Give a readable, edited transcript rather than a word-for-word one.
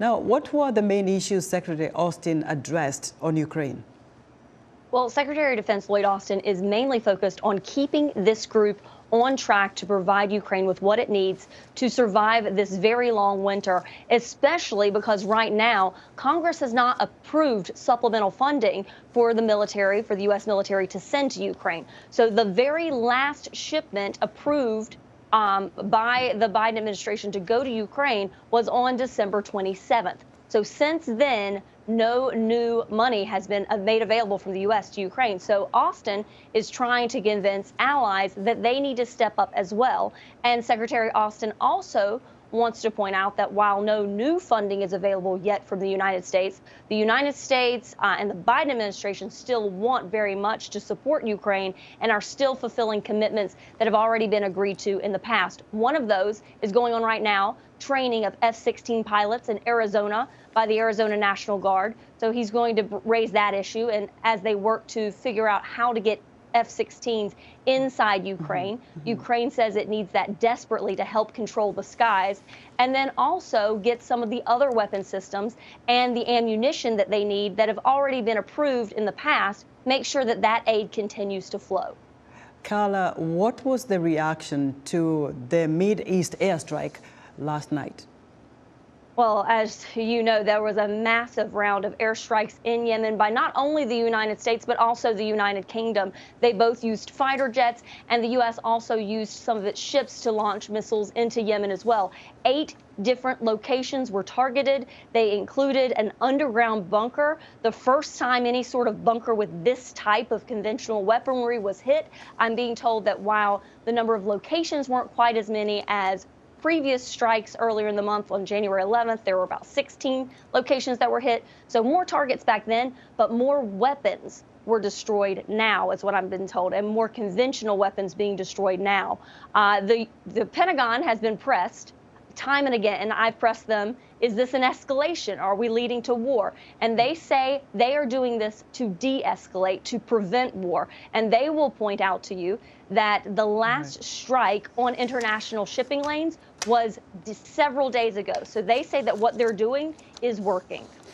Now, what were the main issues Secretary Austin addressed on Ukraine? Well, Secretary of Defense Lloyd Austin is mainly focused on keeping this group on track to provide Ukraine with what it needs to survive this very long winter, especially because right now Congress has not approved supplemental funding for the military, for the U.S. military to send to Ukraine. So the very last shipment approved by the Biden administration to go to Ukraine was on December 27th. So since then, no new money has been made available from the U.S. to Ukraine. So Austin is trying to convince allies that they need to step up as well. And Secretary Austin also wants to point out that while no new funding is available yet from the United States and the Biden administration still want very much to support Ukraine and are still fulfilling commitments that have already been agreed to in the past. One of those is going on right now, training of F-16 pilots in Arizona by the Arizona National Guard. So he's going to raise that issue, and as they work to figure out how to get F-16s inside Ukraine. Ukraine says it needs that desperately to help control the skies, and then also get some of the other weapon systems and the ammunition that they need that have already been approved in the past, make sure that that aid continues to flow. Carla, what was the reaction to the Mid-East airstrike last night? Well, as you know, there was a massive round of airstrikes in Yemen by not only the United States, but also the United Kingdom. They both used fighter jets, and the U.S. also used some of its ships to launch missiles into Yemen as well. 8 different locations were targeted. They included an underground bunker, the first time any sort of bunker with this type of conventional weaponry was hit. I'm being told that while the number of locations weren't quite as many as previous strikes earlier in the month, on January 11th, there were about 16 locations that were hit. So more targets back then, but more weapons were destroyed now, is what I've been told, and more conventional weapons being destroyed now. The Pentagon has been pressed time and again, and I've pressed them, is this an escalation? Are we leading to war? And they say they are doing this to de-escalate, to prevent war. And they will point out to you that the last strike on international shipping lanes was several days ago. So they say that what they're doing is working.